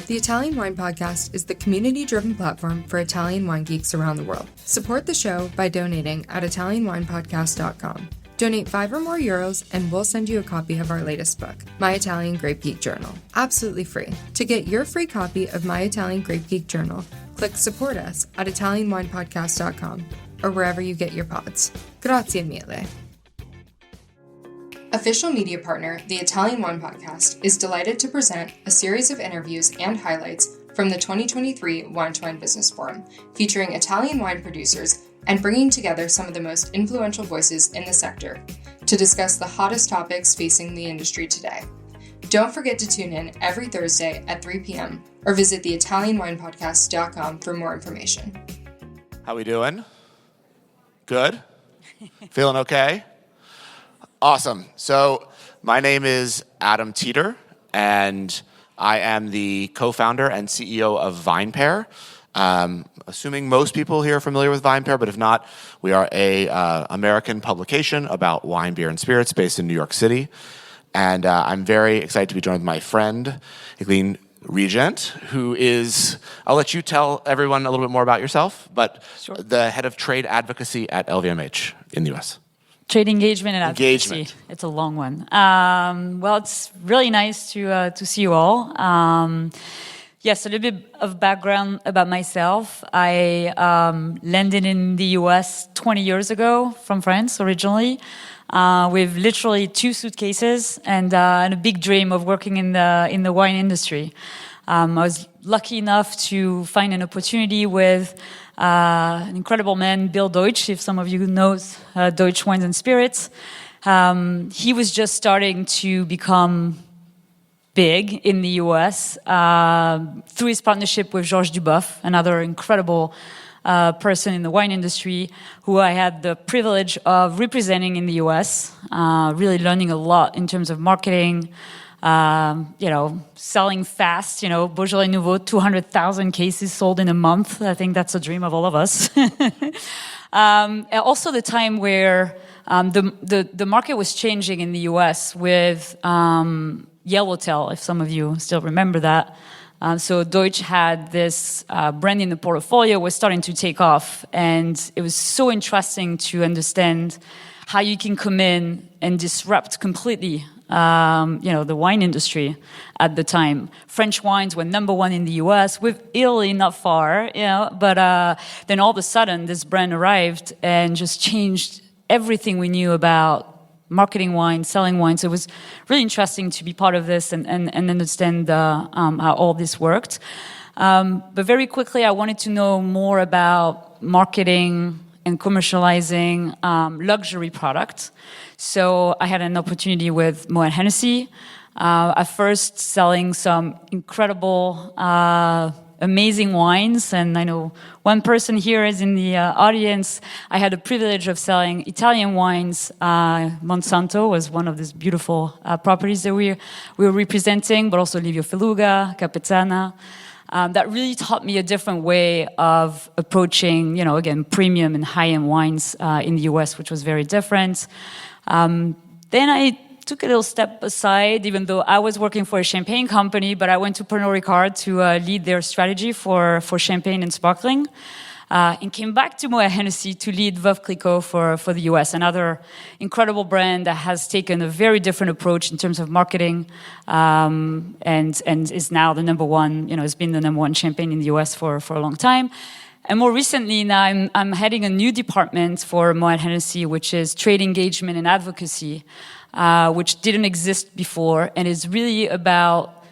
The Italian Wine Podcast is the community-driven platform for Italian wine geeks around the world. Support the show by donating at ItalianWinePodcast.com. Donate €5 or more and we'll send you a copy of our latest book, My Italian Grape Geek Journal, absolutely free. To get your free copy of My Italian Grape Geek Journal, click Support Us at ItalianWinePodcast.com or wherever you get your pods. Grazie mille. Official media partner, the Italian Wine Podcast, is delighted to present a series of interviews and highlights from the 2023 Wine2wine Business Forum, featuring Italian wine producers and bringing together some of the most influential voices in the sector to discuss the hottest topics facing the industry today. Don't forget to tune in every Thursday at 3 p.m. or visit theitalianwinepodcast.com for more information. How we doing? Good? Feeling okay? Awesome. So my name is Adam Teeter, and I am the co-founder and CEO of VinePair. Assuming most people here are familiar with VinePair, but if not, we are a American publication about wine, beer, and spirits based in New York City. And I'm very excited to be joined with my friend, Aygline Regent, who is, I'll let you tell everyone a little bit more about yourself, but sure. The head of trade advocacy at LVMH in the US. Trade engagement and advocacy. It's a long one. Well, it's really nice to see you all. Yes, a little bit of background about myself. I landed in the US 20 years ago from France originally, with literally 2 suitcases and a big dream of working in the wine industry. I was lucky enough to find an opportunity with an incredible man, Bill Deutsch, if some of you knows Deutsch Wines and Spirits. He was just starting to become big in the US through his partnership with Georges Duboeuf, another incredible person in the wine industry who I had the privilege of representing in the US, really learning a lot in terms of marketing, selling fast, Beaujolais Nouveau, 200,000 cases sold in a month. I think that's a dream of all of us. Also the time where the market was changing in the US with Yellowtail, if some of you still remember that. So Deutsch had this brand in the portfolio, was starting to take off, and it was so interesting to understand how you can come in and disrupt completely the wine industry at the time. French wines were number 1 in the US, with Italy not far, but then all of a sudden this brand arrived and just changed everything we knew about marketing wine, selling wine. So it was really interesting to be part of this and understand how all this worked. But very quickly, I wanted to know more about marketing and commercializing luxury products. So I had an opportunity with Moet Hennessy, at first selling some incredible, amazing wines. And I know one person here is in the audience. I had the privilege of selling Italian wines. Monsanto was one of these beautiful properties that we were representing, but also Livio Feluga, Capezana. That really taught me a different way of approaching, again, premium and high-end wines in the US, which was very different. Then I took a little step aside, even though I was working for a champagne company, but I went to Pernod Ricard to lead their strategy for champagne and sparkling, and came back to Moet Hennessy to lead Veuve Clicquot for the US, another incredible brand that has taken a very different approach in terms of marketing, and is now the number 1, has been the number 1 champagne in the US for a long time. And more recently, now I'm heading a new department for Moet Hennessy, which is trade engagement and advocacy, which didn't exist before, and is really about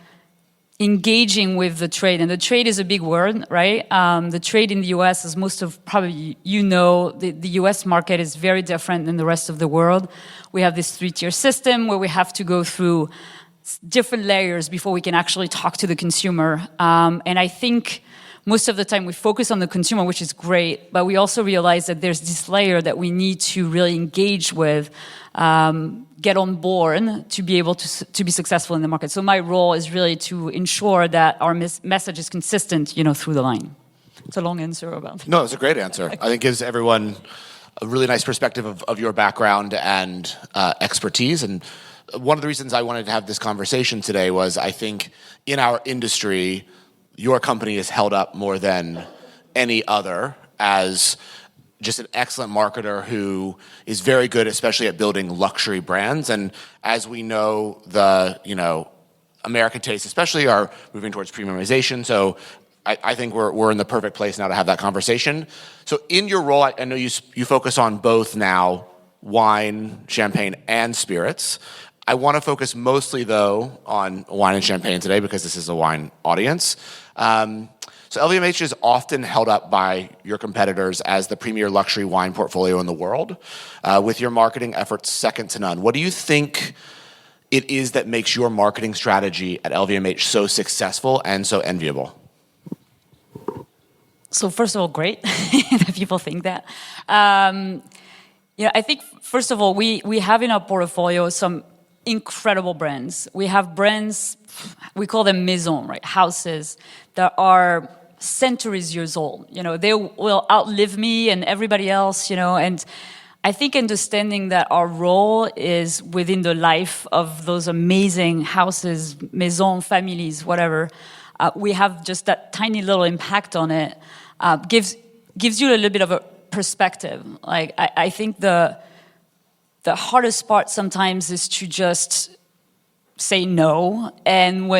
engaging with the trade. And the trade is a big word, right? The trade in the US, as most of probably the US market is very different than the rest of the world. We have this 3-tier system where we have to go through different layers before we can actually talk to the consumer. And I think most of the time we focus on the consumer, which is great, but we also realize that there's this layer that we need to really engage with, get on board to be able to be successful in the market. So my role is really to ensure that our message is consistent, through the line. It's a long answer about. No, it's a great answer. I think it gives everyone a really nice perspective of your background and expertise. And one of the reasons I wanted to have this conversation today was I think in our industry, your company is held up more than any other as just an excellent marketer who is very good, especially at building luxury brands. And as we know, American tastes especially are moving towards premiumization. So I think we're in the perfect place now to have that conversation. So in your role, I know you focus on both now, wine, champagne, and spirits. I want to focus mostly, though, on wine and champagne today because this is a wine audience. So LVMH is often held up by your competitors as the premier luxury wine portfolio in the world, with your marketing efforts second to none. What do you think it is that makes your marketing strategy at LVMH so successful and so enviable? So first of all, great that people think that. I think first of all, we have in our portfolio some incredible brands. We have brands, we call them maison, right? Houses that are centuries years old. They will outlive me and everybody else, and I think understanding that our role is within the life of those amazing houses, maison, families, whatever, we have just that tiny little impact on it, gives you a little bit of a perspective. Like I think the hardest part sometimes is to just say no, and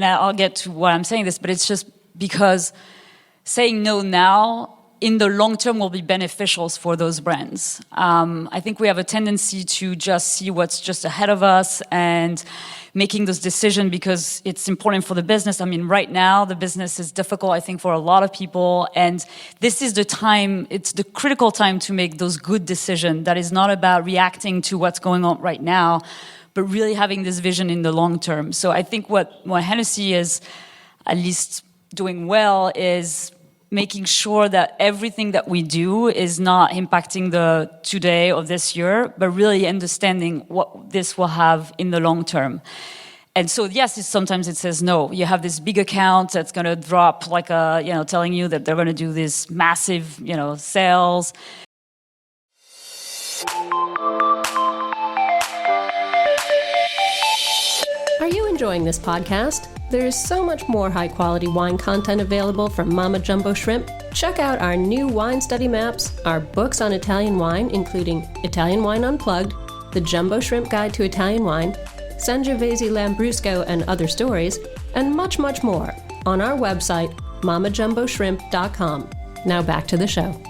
I'll get to why I'm saying this, but it's just because saying no now in the long term will be beneficial for those brands. I think we have a tendency to just see what's just ahead of us and making those decisions because it's important for the business. I mean, right now, the business is difficult, I think, for a lot of people. And this is the time, it's the critical time to make those good decisions. That is not about reacting to what's going on right now, but really having this vision in the long term. So I think what Hennessy is at least doing well is making sure that everything that we do is not impacting the today or this year, but really understanding what this will have in the long term. And so, yes, sometimes it says no. You have this big account that's going to drop like telling you that they're going to do this massive, sales. Are you enjoying this podcast? There is so much more high-quality wine content available from Mama Jumbo Shrimp. Check out our new wine study maps, our books on Italian wine, including Italian Wine Unplugged, The Jumbo Shrimp Guide to Italian Wine, Sangiovese Lambrusco and Other Stories, and much, much more on our website, mamajumboshrimp.com. Now back to the show.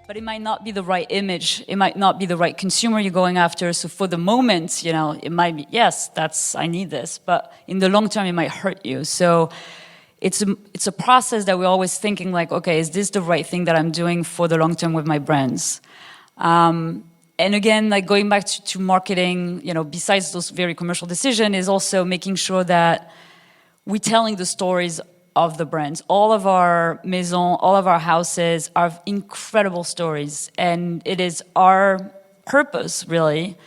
But it might not be the right image. It might not be the right consumer you're going after. So for the moment, it might be, yes, I need this. But in the long term, it might hurt you. So it's a process that we're always thinking like, okay, is this the right thing that I'm doing for the long term with my brands? And again, like going back to marketing, besides those very commercial decisions, is also making sure that we're telling the stories of the brands. All of our maisons, all of our houses are incredible stories. And it is our purpose, really,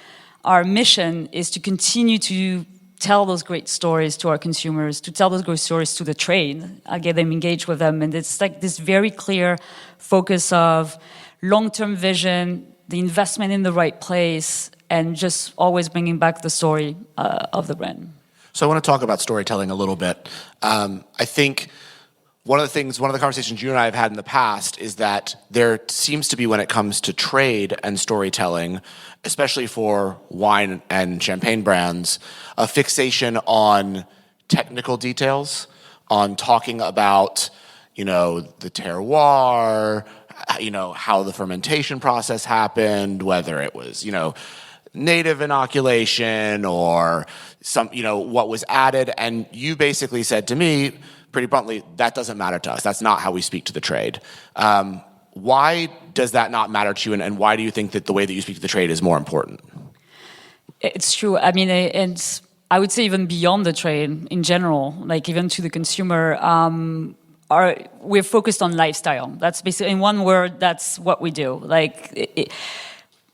our mission is to continue to tell those great stories to our consumers, to tell those great stories to the trade, get them engaged with them. And it's like this very clear focus of long-term vision, the investment in the right place, and just always bringing back the story of the brand. So I want to talk about storytelling a little bit. I think one of the conversations you and I have had in the past is that there seems to be, when it comes to trade and storytelling, especially for wine and champagne brands, a fixation on technical details, on talking about, the terroir, how the fermentation process happened, whether it was, native inoculation or what was added. And you basically said to me, pretty bluntly, that doesn't matter to us. That's not how we speak to the trade. Why does that not matter to you? And why do you think that the way that you speak to the trade is more important? It's true. I mean, and I would say even beyond the trade in general, like even to the consumer, we're focused on lifestyle. That's basically, in one word, that's what we do. Like,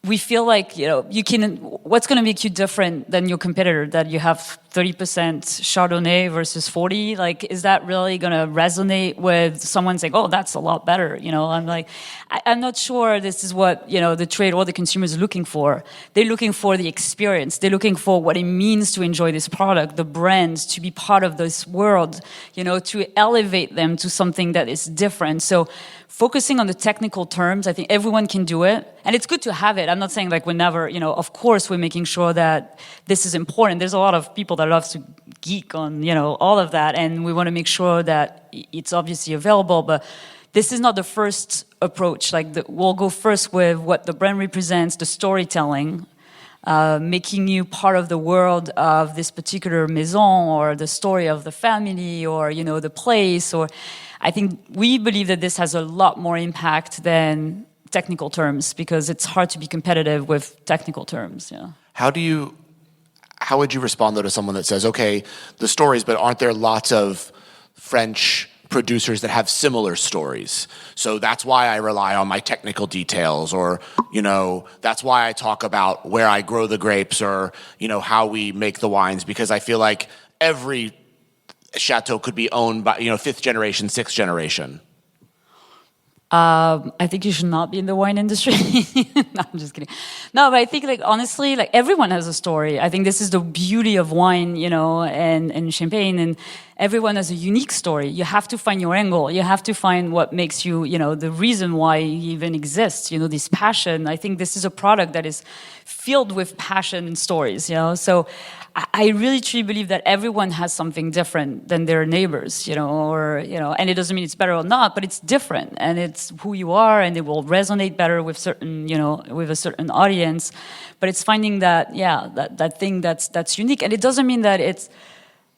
we feel like, what's going to make you different than your competitor that you have 30% Chardonnay versus 40, like, is that really going to resonate with someone saying, oh, that's a lot better? I'm like, I'm not sure this is what, the trade or the consumers are looking for. They're looking for the experience. They're looking for what it means to enjoy this product, the brands, to be part of this world, to elevate them to something that is different. So focusing on the technical terms, I think everyone can do it. And it's good to have it. I'm not saying like we're never, of course we're making sure that this is important. There's a lot of people that love to geek on, all of that. And we want to make sure that it's obviously available. But this is not the first approach. We'll go first with what the brand represents, the storytelling, making you part of the world of this particular maison or the story of the family or, the place. Or I think we believe that this has a lot more impact than technical terms because it's hard to be competitive with technical terms. Yeah. How would you respond though to someone that says, okay, the stories, but aren't there lots of French producers that have similar stories? So that's why I rely on my technical details, or, that's why I talk about where I grow the grapes, or, how we make the wines, because I feel like every chateau could be owned by, 5th generation, 6th generation. I think you should not be in the wine industry. No, I'm just kidding. No, but I think honestly, everyone has a story. I think this is the beauty of wine, and champagne, and everyone has a unique story. You have to find your angle. You have to find what makes you, the reason why you even exist, this passion. I think this is a product that is filled with passion and stories, So I really truly believe that everyone has something different than their neighbors, and it doesn't mean it's better or not, but it's different, and it's who you are, and it will resonate better with certain, with a certain audience. But it's finding that, that thing that's unique, and it doesn't mean that it's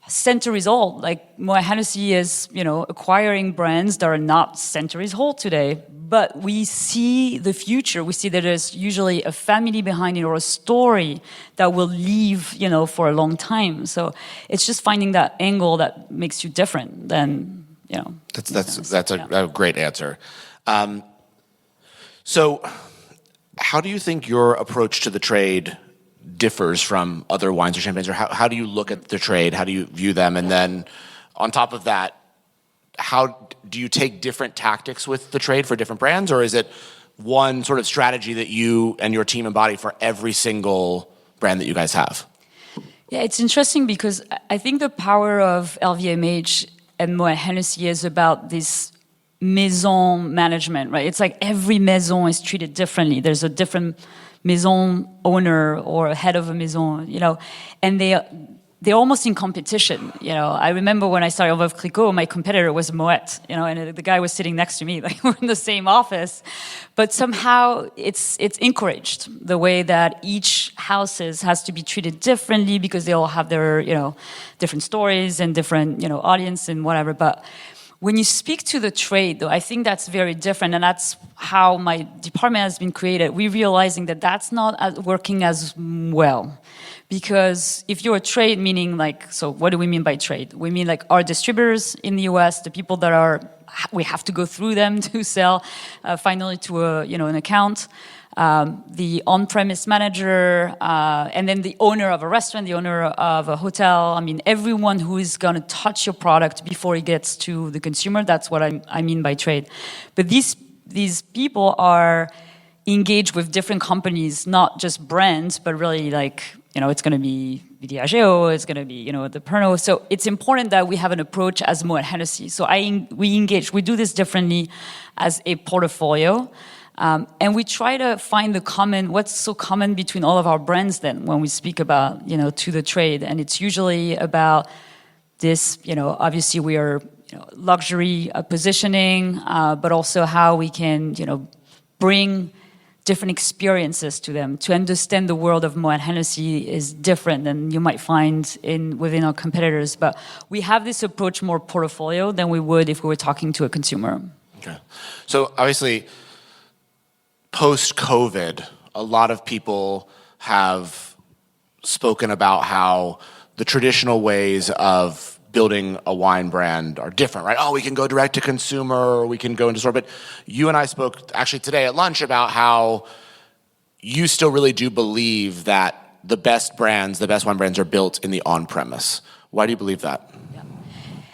centuries old. Like Moet Hennessy is, acquiring brands that are not centuries old today. But we see the future. We see that there's usually a family behind it or a story that will live, for a long time. So it's just finding that angle that makes you different than, That's a great answer. So how do you think your approach to the trade differs from other wines or champagnes, or how do you look at the trade? How do you view them? And then on top of that, how do you take different tactics with the trade for different brands, or is it one sort of strategy that you and your team embody for every single brand that you guys have? Yeah, it's interesting because I think the power of LVMH and Moet Hennessy is about this maison management, right? It's like every maison is treated differently. There's a different maison owner or head of a maison, and they're almost in competition. I remember when I started with Clicquot, my competitor was Moet, and the guy was sitting next to me, like we're in the same office. But somehow it's encouraged the way that each houses has to be treated differently because they all have their, different stories and different, audience and whatever. But when you speak to the trade, though, I think that's very different, and that's how my department has been created. We're realizing that that's not working as well. Because if you're a trade, meaning so what do we mean by trade? We mean our distributors in the US, the people that we have to go through them to sell finally to an account, the on-premise manager, and then the owner of a restaurant, the owner of a hotel. I mean, everyone who is going to touch your product before it gets to the consumer. That's what I mean by trade. But these people are engaged with different companies, not just brands, but really it's going to be Diageo, it's going to be, the Pernod. So it's important that we have an approach as Moet Hennessy. So we do this differently as a portfolio. And we try to find what's so common between all of our brands then when we speak about, to the trade. And it's usually about this, obviously we are, luxury positioning, but also how we can, bring different experiences to them. To understand the world of Moet Hennessy is different than you might find within our competitors. But we have this approach more portfolio than we would if we were talking to a consumer. Okay. So obviously, post-COVID, a lot of people have spoken about how the traditional ways of building a wine brand are different, right? Oh, we can go direct to consumer, or we can go into store. But you and I spoke actually today at lunch about how you still really do believe that the best brands, the best wine brands are built in the on-premise. Why do you believe that? Yeah.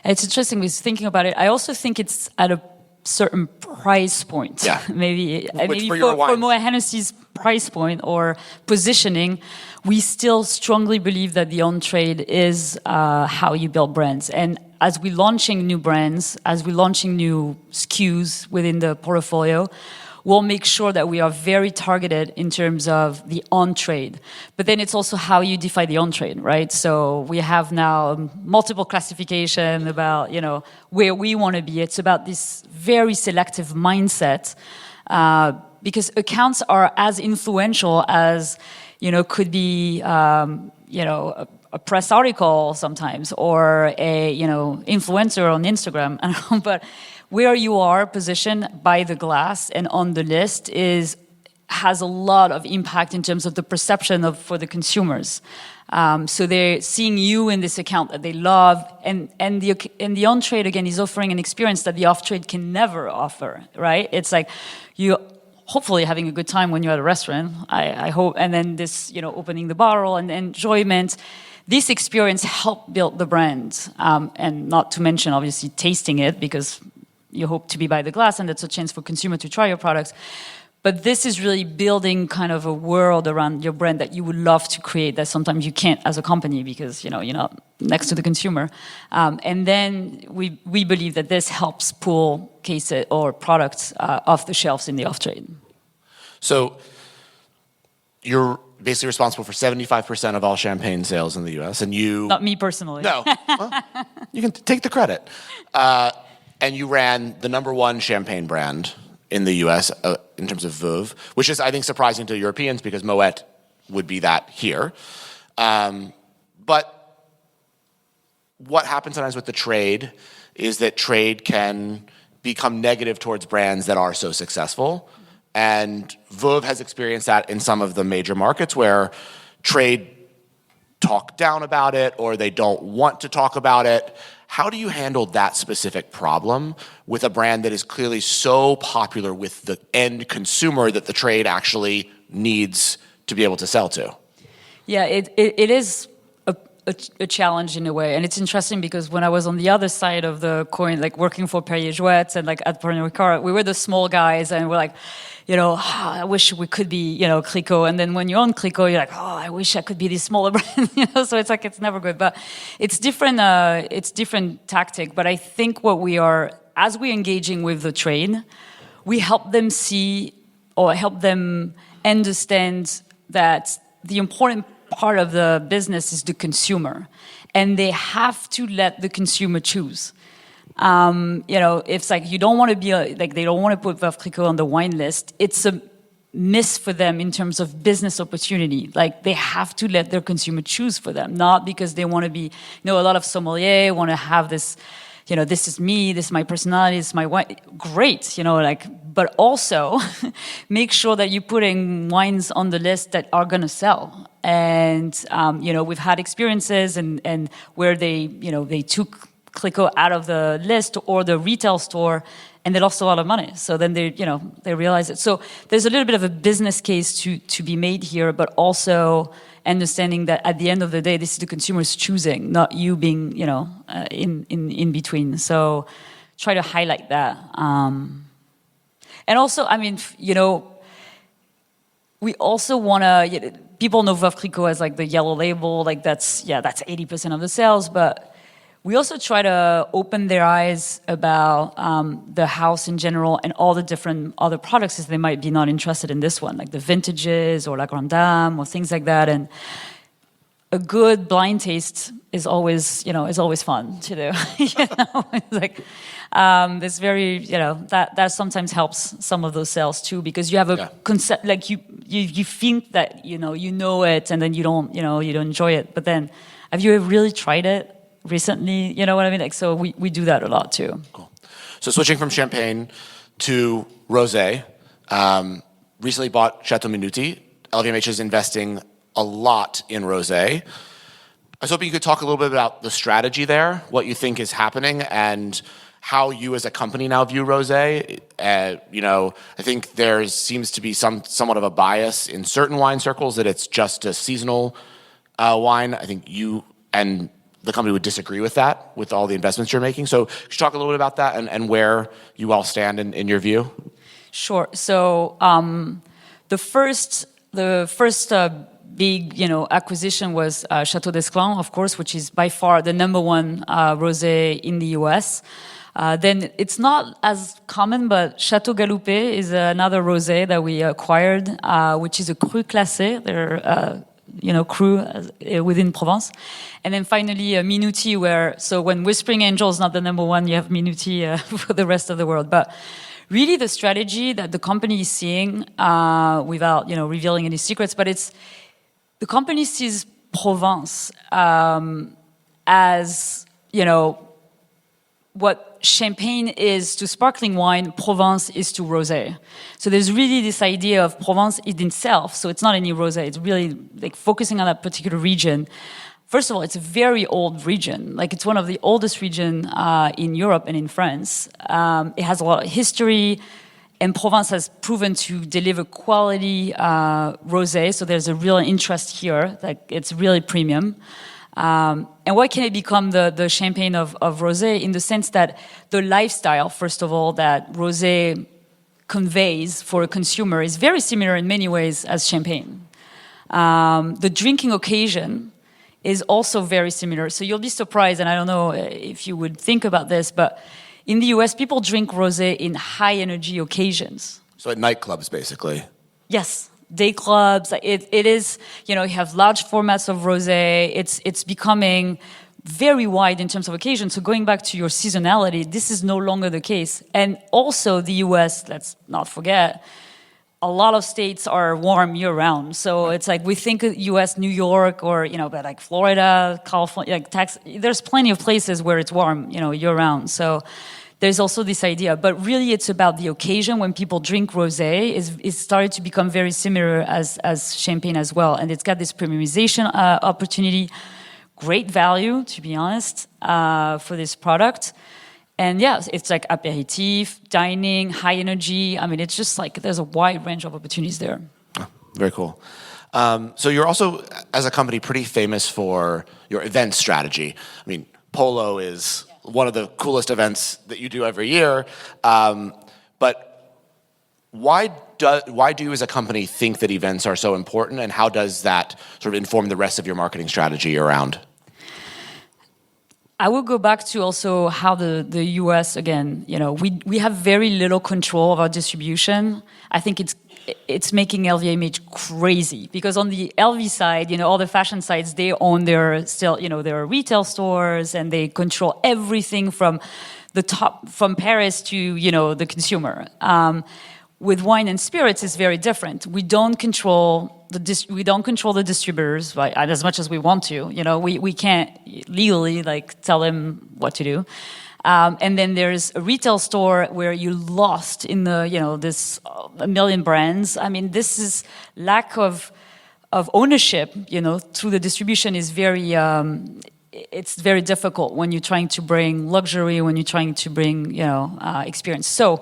It's interesting because thinking about it, I also think it's at a certain price point. Yeah. maybe for for Moet Hennessy's price point or positioning, we still strongly believe that the on-trade is how you build brands. And as we're launching new brands, as we're launching new SKUs within the portfolio, we'll make sure that we are very targeted in terms of the on-trade. But then it's also how you define the on-trade, right? So we have now multiple classification about, where we want to be. It's about this very selective mindset because accounts are as influential as, could be, a press article sometimes or a, influencer on Instagram. But where you are positioned by the glass and on the list has a lot of impact in terms of the perception for the consumers. So they're seeing you in this account that they love, and the on-trade again is offering an experience that the off-trade can never offer, right? It's like you hopefully having a good time when you're at a restaurant, I hope, and then this opening the bottle and the enjoyment. This experience helped build the brand, and not to mention obviously tasting it because you hope to be by the glass, and that's a chance for consumer to try your products. But this is really building kind of a world around your brand that you would love to create that sometimes you can't as a company because you're not next to the consumer. And then we believe that this helps pull cases or products off the shelves in the off-trade. So you're basically responsible for 75% of all champagne sales in the U.S. and you... Not me personally. No. Well, you can take the credit. And you ran the #1 champagne brand in the U.S. In terms of Veuve, which is, I think, surprising to Europeans because Moet would be that here. But what happens sometimes with the trade is that trade can become negative towards brands that are so successful. And Veuve has experienced that in some of the major markets where trade talk down about it or they don't want to talk about it. How do you handle that specific problem with a brand that is clearly so popular with the end consumer that the trade actually needs to be able to sell to? Yeah, it is a challenge in a way. And it's interesting because when I was on the other side of the coin, like working for Perrier-Jouët and like at Pernod Ricard, we were the small guys and we're like, I wish we could be, Clicquot. And then when you're on Clicquot, you're like, I wish I could be this smaller brand, So it's like, it's never good. But it's different tactic. But I think what we are, as we're engaging with the trade, we help them see or help them understand that the important part of the business is the consumer. And they have to let the consumer choose. It's like you don't want to be they don't want to put Veuve Clicquot on the wine list. It's a miss for them in terms of business opportunity. Like they have to let their consumer choose for them, not because they want to be. A lot of sommeliers want to have this. This is me. This is my personality. This is my wine. Great, but also make sure that you're putting wines on the list that are going to sell. And we've had experiences and where they took Clicquot out of the list or the retail store, and they lost a lot of money. So then they realize it. So there's a little bit of a business case to be made here, but also understanding that at the end of the day, this is the consumer's choosing, not you being in between. So try to highlight that. And also, we also want to. People know Veuve Clicquot as like the yellow label, like that's 80% of the sales, but. We also try to open their eyes about the house in general and all the different other products as they might be not interested in this one, like the vintages or La Grande Dame or things like that. And a good blind taste is always fun to do. It's like this very that sometimes helps some of those sales too because you have a concept like you think that you know it and then you don't enjoy it. But then have you really tried it? Recently, you know what I mean? Like, so we do that a lot too. Cool. So switching from champagne to rosé, recently bought Chateau Minuti. LVMH is investing a lot in rosé. I was hoping you could talk a little bit about the strategy there, what you think is happening, and how you as a company now view rosé. I think there seems to be somewhat of a bias in certain wine circles that it's just a seasonal wine. I think you and the company would disagree with that, with all the investments you're making. So could you talk a little bit about that and where you all stand in your view? Sure. So the first big acquisition was Chateau d'Esclans, of course, which is by far the number one rosé in the US. Then it's not as common, but Chateau Galoupé is another rosé that we acquired, which is a cru classé. They're cru within Provence. And then finally, Minuti, when Whispering Angel is not the number one, you have Minuti for the rest of the world. But really the strategy that the company is seeing, without revealing any secrets, but the company sees Provence as, what champagne is to sparkling wine, Provence is to rosé. So there's really this idea of Provence in itself. So it's not any rosé. It's really like focusing on that particular region. First of all, it's a very old region. Like it's one of the oldest regions in Europe and in France. It has a lot of history, and Provence has proven to deliver quality rosé. So there's a real interest here. Like it's really premium. And why can it become the champagne of rosé? In the sense that the lifestyle, first of all, that rosé conveys for a consumer is very similar in many ways as champagne. The drinking occasion is also very similar. So you'll be surprised, and I don't know if you would think about this, but in the US, people drink rosé in high energy occasions. So at nightclubs, basically. Yes. Day clubs, it is, you have large formats of rosé. It's becoming very wide in terms of occasions. So going back to your seasonality, this is no longer the case. And also the US, let's not forget, a lot of states are warm year round. So it's like we think of US, New York, or, but like Florida, California, like Texas, there's plenty of places where it's warm, year round. So there's also this idea, but really it's about the occasion when people drink rosé. It's started to become very similar as champagne as well. And it's got this premiumization opportunity, great value, to be honest, for this product. And yeah, it's like aperitif, dining, high energy. I mean, it's just like there's a wide range of opportunities there. Oh, very cool. So you're also, as a company, pretty famous for your event strategy. I mean, Polo is one of the coolest events that you do every year. But why do you as a company think that events are so important, and how does that sort of inform the rest of your marketing strategy around? I will go back to also how the US, again, we have very little control of our distribution. I think it's making LVMH crazy, because on the LV side, all the fashion sites, they own their retail stores, and they control everything from the top, from Paris to, the consumer. With wine and spirits, it's very different. We don't control the distributors as much as we want to. We can't legally tell them what to do. And then there's a retail store where you're lost in this a million brands. I mean, this is lack of ownership, through the distribution is very, it's very difficult when you're trying to bring luxury, when you're trying to bring, experience. So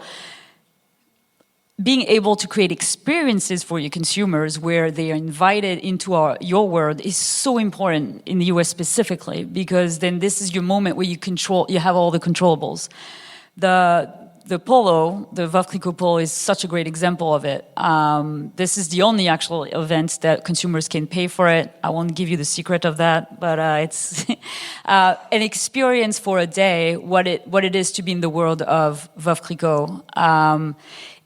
being able to create experiences for your consumers where they are invited into your world is so important in the US specifically, because then this is your moment where you have all the controllables. The Polo, the Veuve Clicquot Polo, is such a great example of it. This is the only actual event that consumers can pay for it. I won't give you the secret of that, but it's an experience for a day, what it is to be in the world of Veuve Clicquot.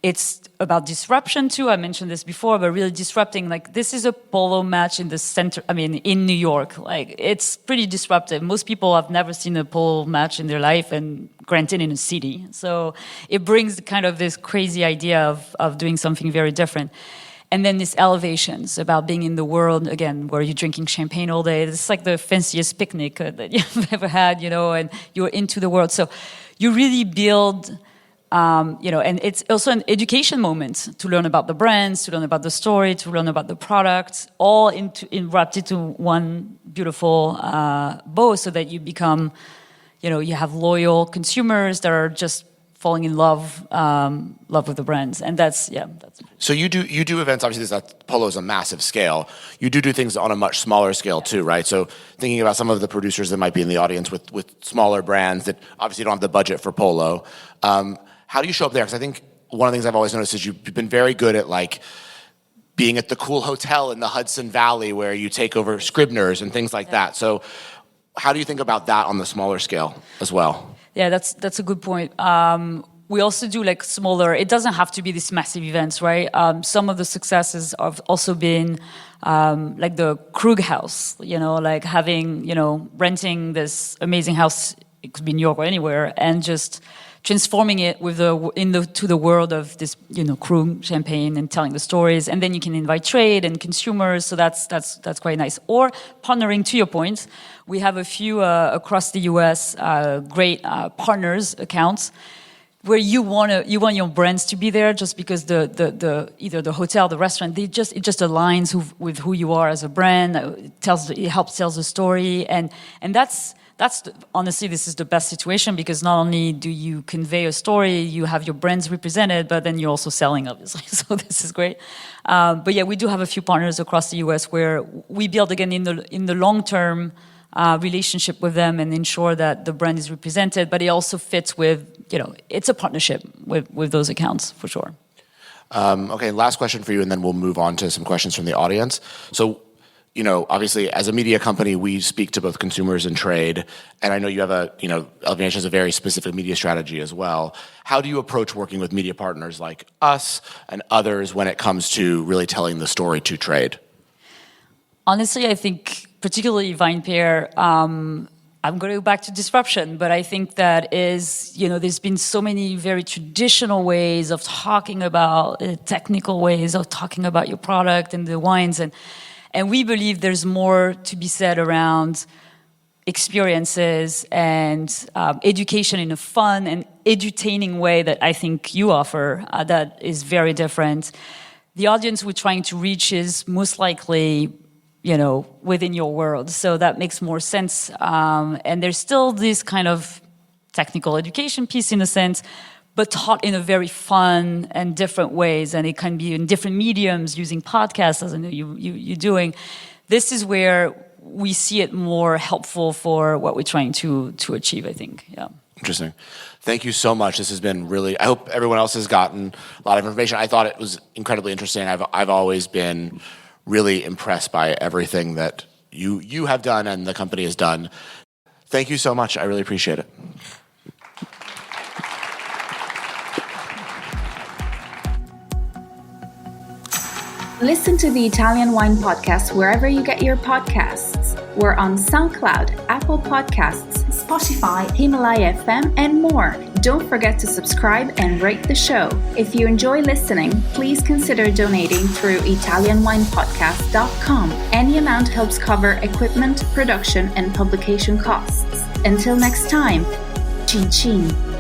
It's about disruption too. I mentioned this before, but really disrupting. This is a polo match in the center. I mean, in New York. It's pretty disruptive. Most people have never seen a polo match in their life, and granted, in a city. So it brings kind of this crazy idea of doing something very different. And then these elevations about being in the world, again, where you're drinking champagne all day. It's like the fanciest picnic that you've ever had, and you're into the world. So you really build. And it's also an education moment to learn about the brands, to learn about the story, to learn about the product, all wrapped into one beautiful bow, so that you become, you have loyal consumers that are just falling in love with the brands, and that's. So you do events. Obviously, Polo is a massive scale. You do things on a much smaller scale too, right? So thinking about some of the producers that might be in the audience with smaller brands that obviously don't have the budget for Polo, how do you show up there? Because I think one of the things I've always noticed is you've been very good at like being at the cool hotel in the Hudson Valley where you take over Scribner's and things like that. So how do you think about that on the smaller scale as well? Yeah, that's a good point. We also do like smaller. It doesn't have to be these massive events, right? Some of the successes have also been like the Krug House. Like having renting this amazing house. It could be New York or anywhere, and just transforming it to the world of this Krug champagne and telling the stories, and then you can invite trade and consumers. So that's quite nice. Or partnering, to your point, we have a few across the U.S. Great partners accounts where you want your brands to be there just because the either the hotel, the restaurant, it just aligns with who you are as a brand. It helps tell the story, and that's honestly, this is the best situation because not only do you convey a story, you have your brands represented, but then you're also selling, obviously. So this is great. But yeah, we do have a few partners across the U.S. where we build again in the long term relationship with them and ensure that the brand is represented. But it also fits with it's a partnership with those accounts for sure. Okay, last question for you, and then we'll move on to some questions from the audience. So, obviously, as a media company, we speak to both consumers and trade, and I know you have LVMH has a very specific media strategy as well. How do you approach working with media partners like us and others when it comes to really telling the story to trade? Honestly, I think particularly VinePair, I'm going to go back to disruption, but I think that is, there's been so many very traditional ways of talking about technical ways of talking about your product and the wines, and we believe there's more to be said around experiences and education in a fun and edutaining way that I think you offer that is very different. The audience we're trying to reach is most likely within your world. So that makes more sense. And there's still this kind of technical education piece in a sense, but taught in a very fun and different ways. And it can be in different mediums using podcasts, as I know you're doing. This is where we see it more helpful for what we're trying to achieve, I think. Yeah. Interesting. Thank you so much. This has been really, I hope everyone else has gotten a lot of information. I thought it was incredibly interesting. I've always been really impressed by everything that you have done and the company has done. Thank you so much. I really appreciate it. Listen to the Italian Wine Podcast wherever you get your podcasts. We're on SoundCloud, Apple Podcasts, Spotify, Himalaya FM, and more. Don't forget to subscribe and rate the show. If you enjoy listening, please consider donating through ItalianWinePodcast.com. Any amount helps cover equipment, production, and publication costs. Until next time, cin cin.